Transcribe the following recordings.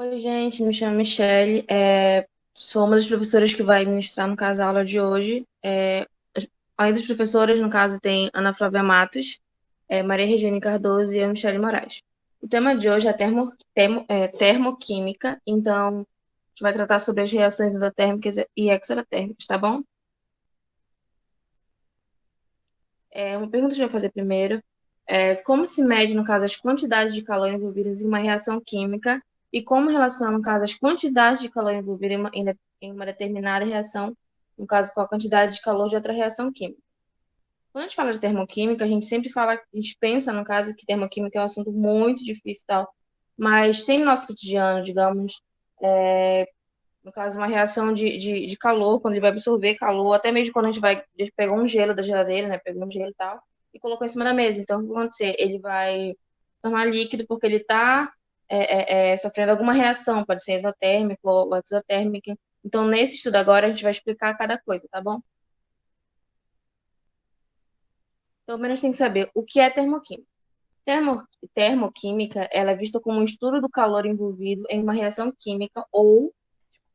Oi, gente, me chamo Michele. Sou uma das professoras que vai ministrar, no caso, a aula de hoje. Além das professoras, no caso, tem Ana Flávia Matos, Maria Regina Cardoso e a Michele Moraes. O tema de hoje é termoquímica, então a gente vai tratar sobre as reações endotérmicas e exotérmicas, tá bom? Uma pergunta que eu vou fazer primeiro. Como se mede, no caso, as quantidades de calor envolvidas em uma reação química e como relaciona, no caso, as quantidades de calor envolvidas em uma determinada reação, no caso, com a quantidade de calor de outra reação química? Quando a gente fala de termoquímica, a gente sempre fala, a gente pensa, no caso, que termoquímica é um assunto muito difícil e tal, mas tem no nosso cotidiano, digamos, no caso, uma reação de calor, quando ele vai absorver calor, até mesmo quando a gente pegou um gelo da geladeira, né? Pegou um gelo e tal, e colocou em cima da mesa. Então, o que vai acontecer? Ele vai tornar líquido porque ele está sofrendo alguma reação, pode ser endotérmica ou exotérmica. Então, nesse estudo agora, a gente vai explicar cada coisa, tá bom? Então, menos tem que saber o que é termoquímica. Termo, Termoquímica, ela é vista como um estudo do calor envolvido em uma reação química ou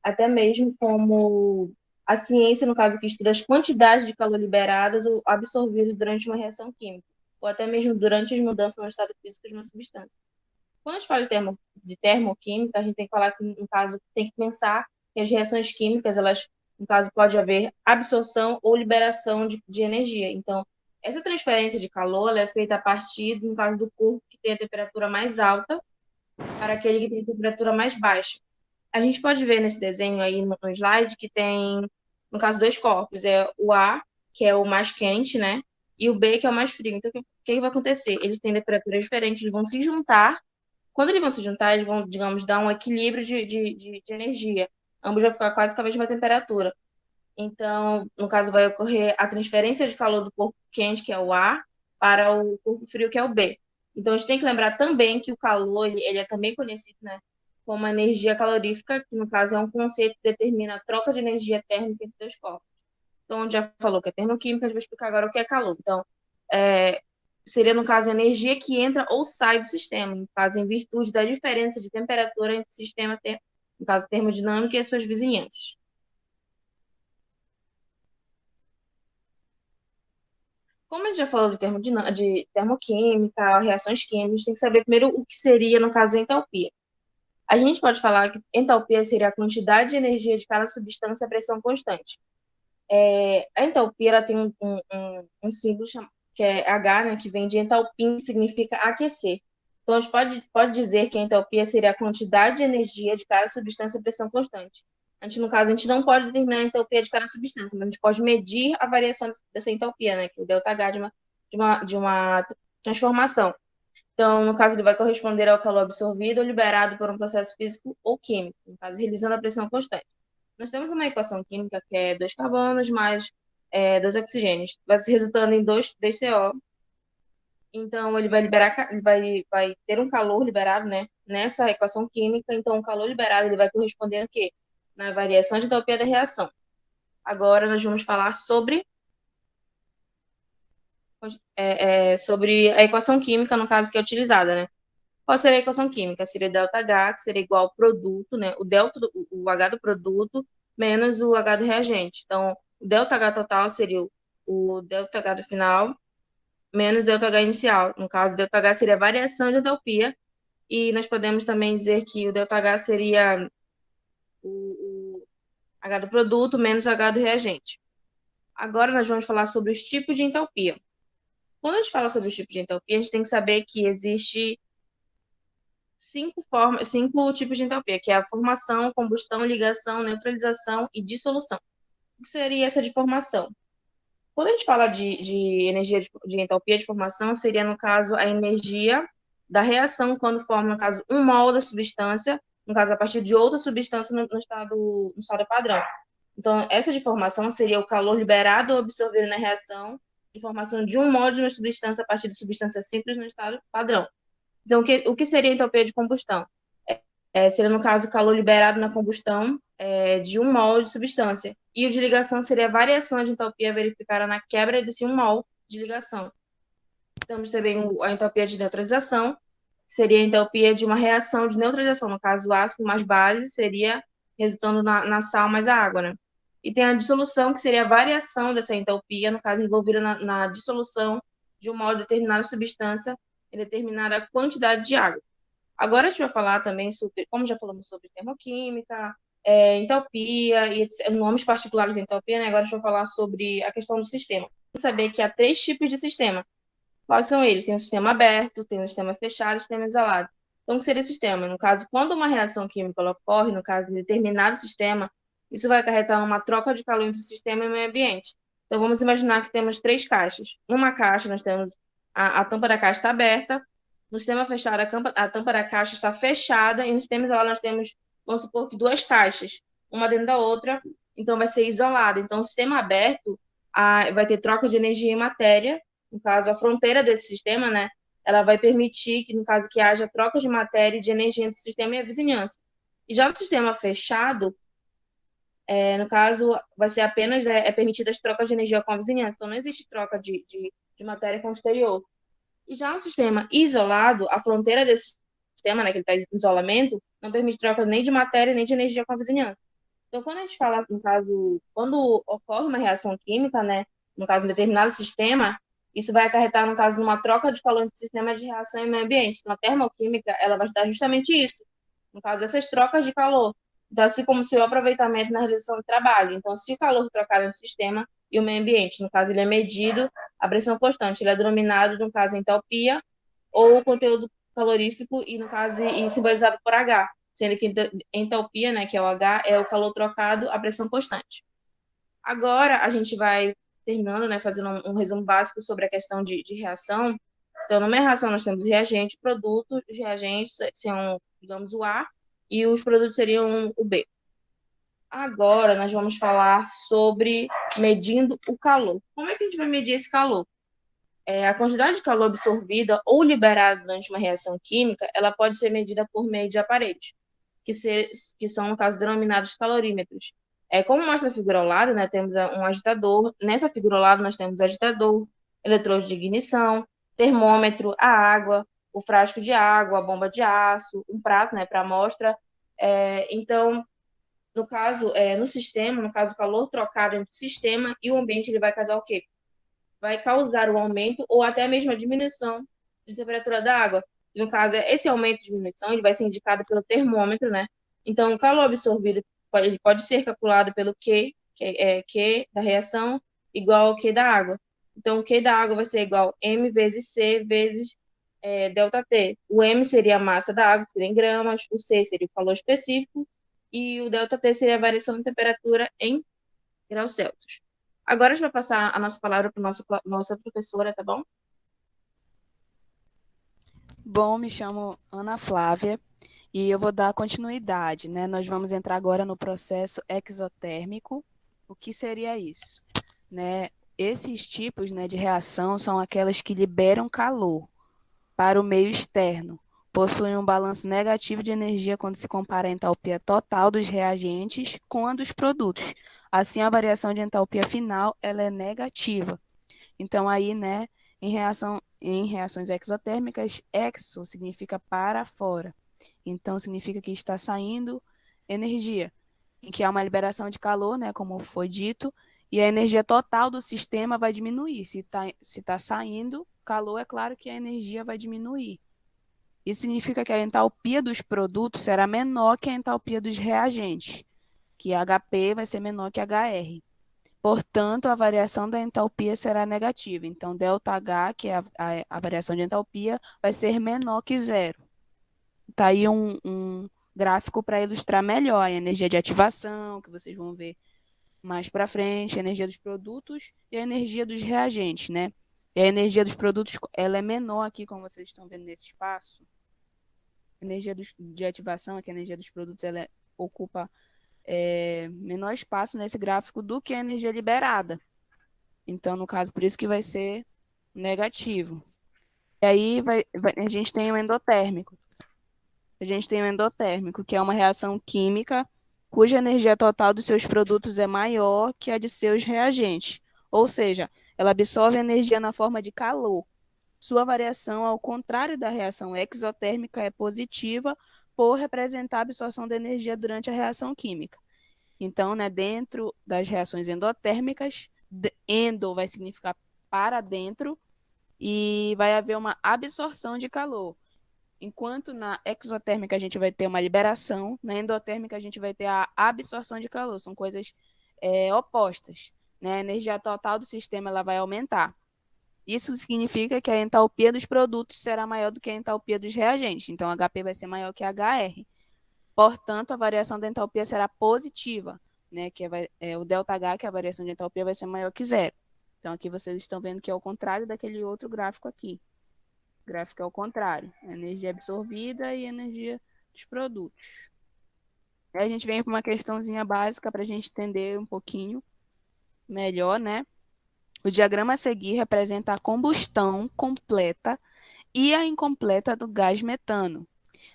até mesmo como a ciência, no caso, que estuda as quantidades de calor liberadas ou absorvidas durante uma reação química, ou até mesmo durante as mudanças no estado físico de uma substância. Quando a gente fala de termoquímica, a gente tem que falar que, no caso, tem que pensar que as reações químicas, elas, no caso, pode haver absorção ou liberação de energia. Então, essa transferência de calor, ela é feita a partir, no caso, do corpo que tem a temperatura mais alta para aquele que tem a temperatura mais baixa. A gente pode ver nesse desenho aí no slide que tem, no caso, dois corpos. É o A, que é o mais quente, né? E o B, que é o mais frio. Então, o que vai acontecer? Eles têm temperaturas diferentes, eles vão se juntar. Quando eles vão se juntar, eles vão, digamos, dar um equilíbrio de energia. Ambos vão ficar quase com a mesma temperatura. Então, no caso, vai ocorrer a transferência de calor do corpo quente, que é o A, para o corpo frio, que é o B. Então, a gente tem que lembrar também que o calor, ele é também conhecido, né, como energia calorífica, que no caso é um conceito que determina a troca de energia térmica entre dois corpos. Então, já falou que é termoquímica, a gente vai explicar agora o que é calor. Então, é, seria, no caso, a energia que entra ou sai do sistema, no caso, em virtude da diferença de temperatura entre o sistema, no caso, termodinâmico e as suas vizinhanças. Como a gente já falou de termoquímica, reações químicas, a gente tem que saber primeiro o que seria, no caso, a entalpia. A gente pode falar que entalpia seria a quantidade de energia de cada substância a pressão constante. A entalpia ela tem um símbolo que é H, né, que vem de entalpia, que significa aquecer. Então, a gente pode dizer que a entalpia seria a quantidade de energia de cada substância a pressão constante. No caso, a gente não pode determinar a entalpia de cada substância, mas a gente pode medir a variação dessa entalpia, né, que é o ΔH de uma transformação. Então, no caso, ele vai corresponder ao calor absorvido ou liberado por um processo físico ou químico, no caso, realizando a pressão constante. Nós temos uma equação química que é dois carbonos mais dois oxigênios, vai resultando em dois CO. Então, ele vai liberar, vai ter um calor liberado, né? Nessa equação química, então o calor liberado ele vai corresponder a quê? Na variação de entalpia da reação. Agora nós vamos falar sobre a equação química, no caso que é utilizada, né? Qual seria a equação química? Seria ΔH, que seria igual ao produto, né? O H do produto menos o H do reagente. Então, o ΔH total seria o ΔH do final menos ΔH inicial. No caso, ΔH seria a variação de entalpia. E nós podemos também dizer que o ΔH seria o H do produto menos o H do reagente. Agora nós vamos falar sobre os tipos de entalpia. Quando a gente fala sobre os tipos de entalpia, a gente tem que saber que existe cinco tipos de entalpia, que é a formação, combustão, ligação, neutralização e dissolução. O que seria essa de formação? Quando a gente fala de energia de entalpia de formação, seria, no caso, a energia da reação quando forma, no caso, um mol da substância, no caso, a partir de outra substância no estado padrão. Então, essa de formação seria o calor liberado ou absorvido na reação de formação de um mol de uma substância a partir de substância simples no estado padrão. Então, o que seria a entropia de combustão? Seria, no caso, o calor liberado na combustão de um mol de substância. E o de ligação seria a variação de entropia verificada na quebra desse um mol de ligação. Temos também a entropia de neutralização, seria a entalpia de uma reação de neutralização. No caso, o ácido mais base seria resultando na sal mais a água, né? E tem a dissolução, que seria a variação dessa entalpia, no caso, envolvida na dissolução de uma determinada substância em determinada quantidade de água. Agora a gente vai falar também sobre, como já falamos sobre termoquímica, entalpia e nomes particulares da entalpia, né? Agora a gente vai falar sobre a questão do sistema. Tem que saber que há três tipos de sistema. Quais são eles? Tem o sistema aberto, tem o sistema fechado e o sistema isolado. Então, o que seria o sistema? No caso, quando uma reação química ocorre, no caso de determinado sistema, isso vai acarretar uma troca de calor entre o sistema e o meio ambiente. Então, vamos imaginar que temos três caixas. Numa caixa, nós temos a tampa da caixa está aberta, no sistema fechado, a tampa da caixa está fechada, e no sistema isolado, nós temos, vamos supor que duas caixas, uma dentro da outra, então vai ser isolado. Então, o sistema aberto vai ter troca de energia e matéria, no caso, a fronteira desse sistema, né, ela vai permitir que, no caso, que haja troca de matéria e de energia entre o sistema e a vizinhança. E já no sistema fechado, no caso, vai ser apenas permitida as trocas de energia com a vizinhança. Então, não existe troca de matéria com o exterior. E já no sistema isolado, a fronteira desse sistema, né, que ele está em isolamento, não permite troca nem de matéria nem de energia com a vizinhança. Então, quando a gente fala, no caso, quando ocorre uma reação química, né, no caso, em determinado sistema, isso vai acarretar, no caso, numa troca de calor entre o sistema de reação e meio ambiente. Então, a termoquímica, ela vai dar justamente isso, no caso, essas trocas de calor. Então, assim como se o aproveitamento na realização do trabalho. Então, se o calor trocado no sistema e o meio ambiente, no caso, ele é medido a pressão constante, ele é denominado, no caso, entalpia, ou o conteúdo calorífico, e, no caso, e simbolizado por H, sendo que entalpia, né, que é o H, é o calor trocado a pressão constante. Agora, a gente vai terminando, né, fazendo um resumo básico sobre a questão de reação. Então, numa reação, nós temos reagente, produto, os reagentes são, digamos, o A, e os produtos seriam o B. Agora, nós vamos falar sobre medindo o calor. Como é que a gente vai medir esse calor? A quantidade de calor absorvida ou liberada durante uma reação química, ela pode ser medida por meio de aparelhos, que são, no caso, denominados calorímetros. Como mostra a figura ao lado, né, temos um agitador. Nessa figura ao lado, nós temos o agitador, eletrodo de ignição, termômetro, a água, o frasco de água, a bomba de aço, um prato, né, para amostra. Então, no caso, no sistema, no caso, o calor trocado entre o sistema e o ambiente, ele vai causar o quê? Vai causar o aumento ou até mesmo a diminuição de temperatura da água. No caso, esse aumento e diminuição ele vai ser indicado pelo termômetro, né? Então, o calor absorvido ele pode ser calculado pelo Q da reação, igual ao Q da água. Então, o Q da água vai ser igual a M vezes C vezes ΔT. O M seria a massa da água, que seria em gramas, o C seria o calor específico, e o ΔT seria a variação de temperatura em graus Celsius. Agora a gente vai passar a nossa palavra para nossa professora, tá bom? Bom, me chamo Ana Flávia e eu vou dar continuidade, né? Nós vamos entrar agora no processo exotérmico. O que seria isso? Né? Esses tipos, né, de reação são aquelas que liberam calor para o meio externo. Possuem um balanço negativo de energia quando se compara a entalpia total dos reagentes com a dos produtos. Assim, a variação de entalpia final ela é negativa. Então, aí, né, em reações exotérmicas, exo significa para fora. Então, significa que está saindo energia, em que há uma liberação de calor, né, como foi dito, e a energia total do sistema vai diminuir. Se tá saindo calor, é claro que a energia vai diminuir. Isso significa que a entalpia dos produtos será menor que a entalpia dos reagentes, que HP vai ser menor que HR. Portanto, a variação da entalpia será negativa. Então, ΔH, que é a variação de entalpia, vai ser menor que zero. Está aí um gráfico para ilustrar melhor a energia de ativação, que vocês vão ver mais para frente, a energia dos produtos e a energia dos reagentes, né? E a energia dos produtos ela é menor aqui, como vocês estão vendo nesse espaço. A energia de ativação, aqui a energia dos produtos, ela ocupa menor espaço nesse gráfico do que a energia liberada. Então, no caso, por isso que vai ser negativo. E aí a gente tem o endotérmico. A gente tem o endotérmico, que é uma reação química cuja energia total dos seus produtos é maior que a de seus reagentes. Ou seja, ela absorve energia na forma de calor. Sua variação, ao contrário da reação exotérmica, é positiva por representar a absorção de energia durante a reação química. Então, né, dentro das reações endotérmicas, endo vai significar para dentro e vai haver uma absorção de calor. Enquanto na exotérmica a gente vai ter uma liberação, na endotérmica a gente vai ter a absorção de calor. São coisas opostas. Né? A energia total do sistema ela vai aumentar. Isso significa que a entalpia dos produtos será maior do que a entalpia dos reagentes. Então, HP vai ser maior que HR. Portanto, a variação da entalpia será positiva, né? Que o ΔH, que é a variação de entalpia, vai ser maior que zero. Então, aqui vocês estão vendo que é o contrário daquele outro gráfico aqui. O gráfico é o contrário. A energia absorvida e a energia dos produtos. Aí a gente vem para uma questãozinha básica para a gente entender um pouquinho melhor, né? O diagrama a seguir representa a combustão completa e a incompleta do gás metano.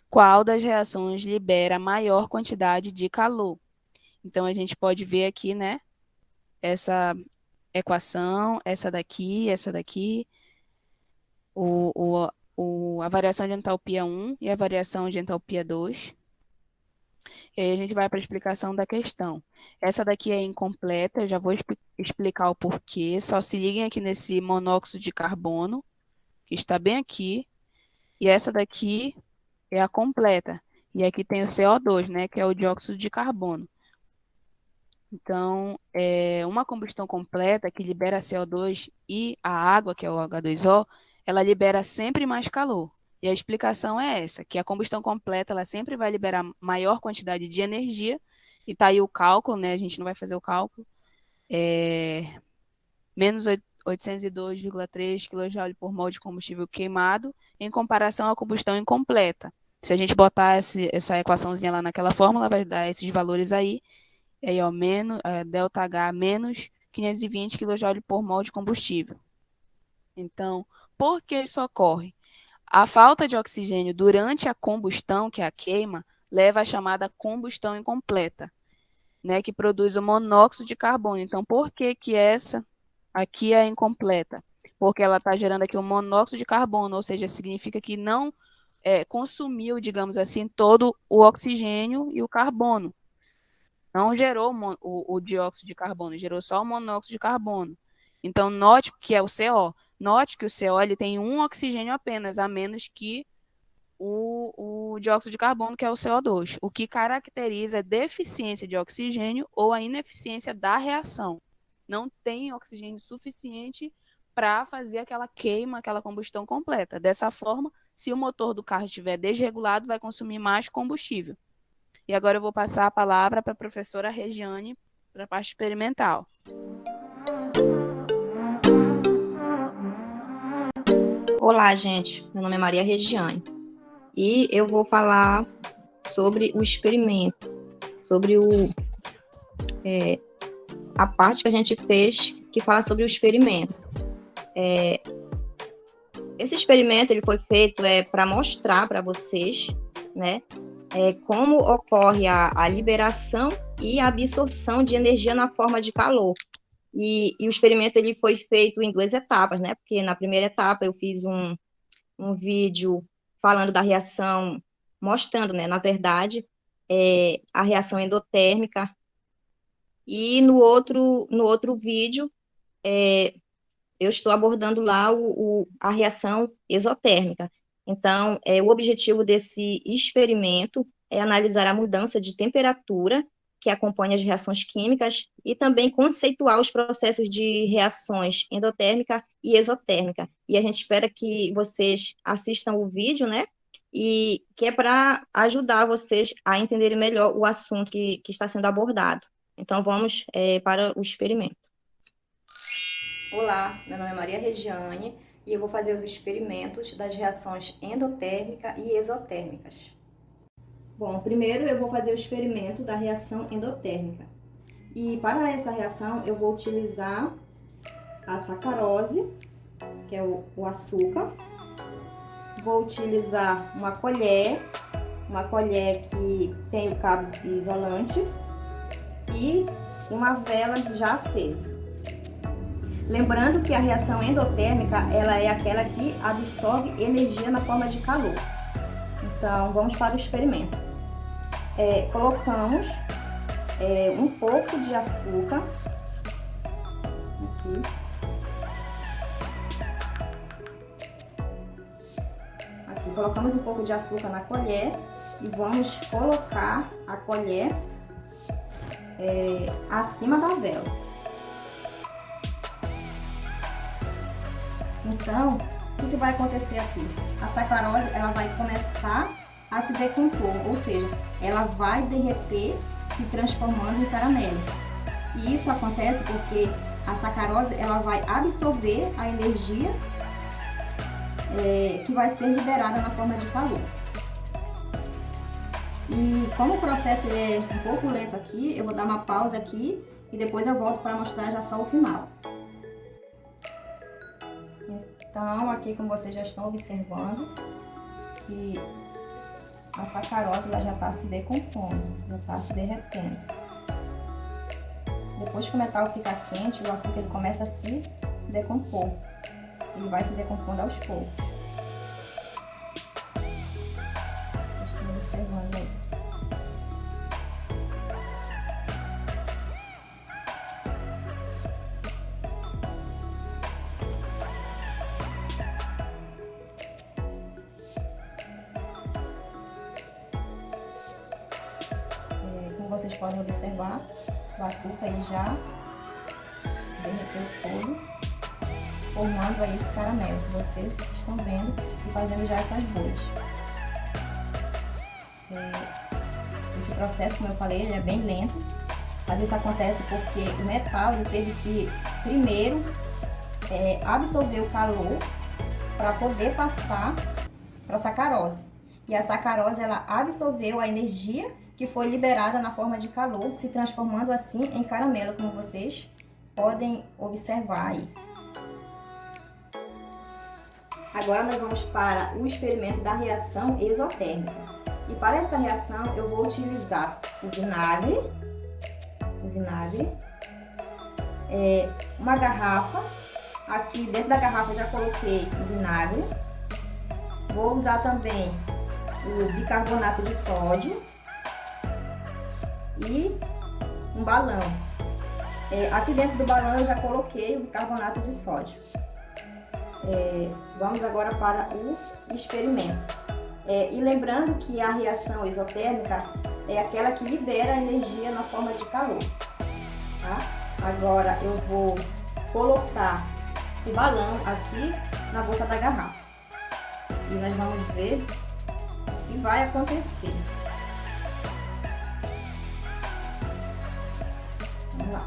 Qual das reações libera maior quantidade de calor? Então, a gente pode ver aqui, né? Essa equação, essa daqui, a variação de entalpia 1 e a variação de entalpia 2. E aí a gente vai para a explicação da questão. Essa daqui é incompleta, eu já vou explicar o porquê. Só se liguem aqui nesse monóxido de carbono, que está bem aqui. E essa daqui é a completa. E aqui tem o CO2, né, que é o dióxido de carbono. Então, uma combustão completa que libera CO2 e a água, que é o H2O, ela libera sempre mais calor. E a explicação é essa, que a combustão completa ela sempre vai liberar maior quantidade de energia, e tá aí o cálculo, né? A gente não vai fazer o cálculo. Menos 802,3 kJ por mol de combustível queimado, em comparação à combustão incompleta. Se a gente botar essa equaçãozinha lá naquela fórmula, vai dar esses valores aí. E aí, ó, ΔH menos 520 kJ por mol de combustível. Então, por que isso ocorre? A falta de oxigênio durante a combustão, que é a queima, leva à chamada combustão incompleta, né, que produz o monóxido de carbono. Então, por que que essa aqui é incompleta? Porque ela está gerando aqui o monóxido de carbono, ou seja, significa que não consumiu, digamos assim, todo o oxigênio e o carbono. Não gerou o dióxido de carbono, gerou só o monóxido de carbono. Então, note que é o CO. Note que o CO ele tem um oxigênio apenas, a menos que o dióxido de carbono, que é o CO2. O que caracteriza a deficiência de oxigênio ou a ineficiência da reação. Não tem oxigênio suficiente para fazer aquela queima, aquela combustão completa. Dessa forma, se o motor do carro estiver desregulado, vai consumir mais combustível. E agora eu vou passar a palavra para a professora Regiane, para a parte experimental. Olá, gente. Meu nome é Maria Regiane. E eu vou falar sobre o experimento, sobre a parte que a gente fez que fala sobre o experimento. Esse experimento ele foi feito para mostrar para vocês, né, como ocorre a liberação e a absorção de energia na forma de calor. E o experimento ele foi feito em 2 etapas, né? Porque na primeira etapa eu fiz um vídeo falando da reação, mostrando, né, na verdade, a reação endotérmica. E no outro vídeo, eu estou abordando lá a reação exotérmica. Então, o objetivo desse experimento é analisar a mudança de temperatura que acompanha as reações químicas e também conceituar os processos de reações endotérmica e exotérmica. E a gente espera que vocês assistam o vídeo, né? E que é para ajudar vocês a entenderem melhor o assunto que está sendo abordado. Então, vamos para o experimento. Olá, meu nome é Maria Regiane e eu vou fazer os experimentos das reações endotérmica e exotérmicas. Bom, primeiro eu vou fazer o experimento da reação endotérmica. E para essa reação eu vou utilizar a sacarose, que é o açúcar. Vou utilizar uma colher que tem o cabo isolante e uma vela já acesa. Lembrando que a reação endotérmica, ela é aquela que absorve energia na forma de calor. Então, vamos para o experimento. Colocamos um pouco de açúcar aqui. Aqui, colocamos um pouco de açúcar na colher e vamos colocar a colher acima da vela. Então, o que vai acontecer aqui? A sacarose, ela vai começar a se decompor, ou seja, ela vai derreter, se transformando em caramelo. E isso acontece porque a sacarose, ela vai absorver a energia que vai ser liberada na forma de calor. E como o processo é um pouco lento aqui, eu vou dar uma pausa aqui e depois eu volto para mostrar já só o final. Então, aqui como vocês já estão observando, que a sacarose ela já está se decompondo, já está se derretendo. Depois que o metal fica quente, o açúcar ele começa a se decompor. Ele vai se decompondo aos poucos. Vocês estão observando aí. Como vocês podem observar, o açúcar ele já derreteu todo, formando aí esse caramelo que vocês estão vendo e fazendo já essas bolhas. Esse processo, como eu falei, ele é bem lento, mas isso acontece porque o metal ele teve que primeiro absorver o calor para poder passar para a sacarose. E a sacarose ela absorveu a energia que foi liberada na forma de calor, se transformando assim em caramelo, como vocês podem observar aí. Agora nós vamos para o experimento da reação exotérmica. E para essa reação eu vou utilizar o vinagre, uma garrafa. Aqui dentro da garrafa eu já coloquei o vinagre. Vou usar também o bicarbonato de sódio e um balão. Aqui dentro do balão eu já coloquei o bicarbonato de sódio. Vamos agora para o experimento. E lembrando que a reação exotérmica é aquela que libera a energia na forma de calor. Tá? Agora eu vou colocar o balão aqui na boca da garrafa. E nós vamos ver o que vai acontecer. Vamos lá.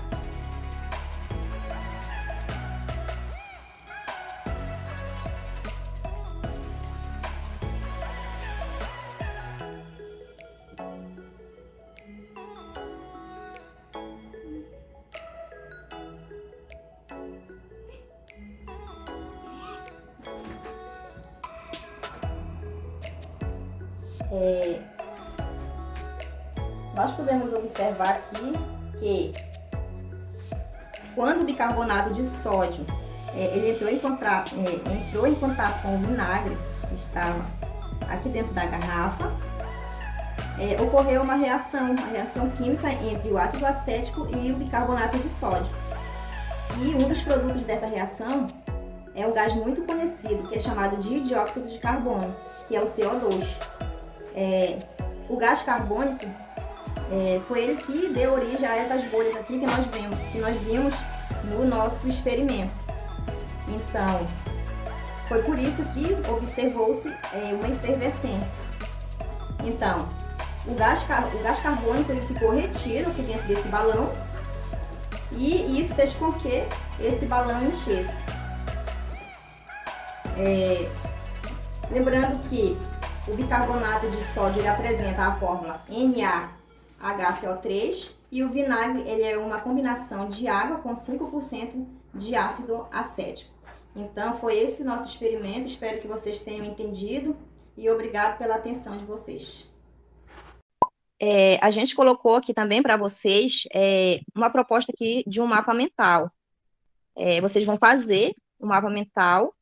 Nós podemos observar aqui que quando o bicarbonato de sódio ele entrou em contato com o vinagre que estava aqui dentro da garrafa, ocorreu uma reação química entre o ácido acético e o bicarbonato de sódio. E um dos produtos dessa reação é um gás muito conhecido, que é chamado de dióxido de carbono, que é o CO2. O gás carbônico foi ele que deu origem a essas bolhas aqui que nós vimos no nosso experimento. Então, foi por isso que observou-se uma efervescência. Então, o gás carbônico ele ficou retido aqui dentro desse balão e isso fez com que esse balão enchesse. Lembrando que o bicarbonato de sódio ele apresenta a fórmula NaHCO3 e o vinagre ele é uma combinação de água com 5% de ácido acético. Então foi esse nosso experimento, espero que vocês tenham entendido e obrigado pela atenção de vocês. A gente colocou aqui também para vocês uma proposta aqui de um mapa mental. Vocês vão fazer um mapa mental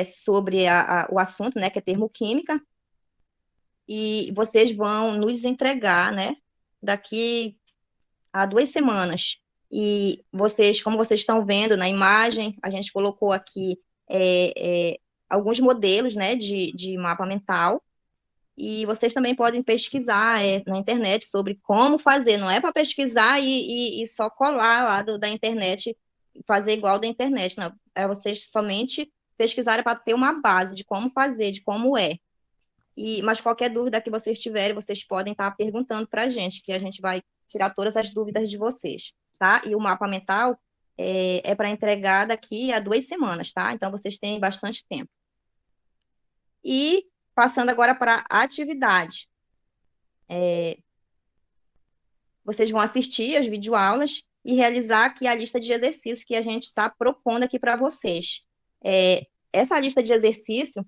sobre o assunto, né, que é termoquímica, e vocês vão nos entregar, né, daqui a 2 semanas. E vocês, como vocês estão vendo na imagem, a gente colocou aqui alguns modelos, né, de mapa mental, e vocês também podem pesquisar na internet sobre como fazer. Não é para pesquisar e só colar lá da internet e fazer igual da internet, não. É vocês somente pesquisarem para ter uma base de como fazer, de como é. Mas qualquer dúvida que vocês tiverem, vocês podem estar perguntando para a gente, que a gente vai tirar todas as dúvidas de vocês, tá? E o mapa mental é para entregar daqui a 2 semanas, tá? Então, vocês têm bastante tempo. E passando agora para a atividade. Vocês vão assistir as videoaulas e realizar aqui a lista de exercícios que a gente está propondo aqui para vocês. Essa lista de exercício,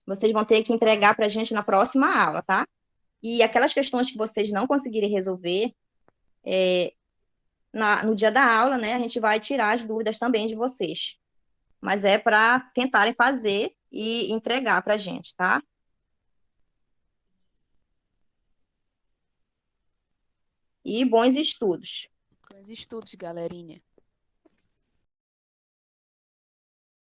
vocês vão ter que entregar para a gente na próxima aula, tá? E aquelas questões que vocês não conseguirem resolver, no dia da aula, né, a gente vai tirar as dúvidas também de vocês. Mas é para tentarem fazer e entregar para a gente, tá? E bons estudos. Bons estudos, galerinha.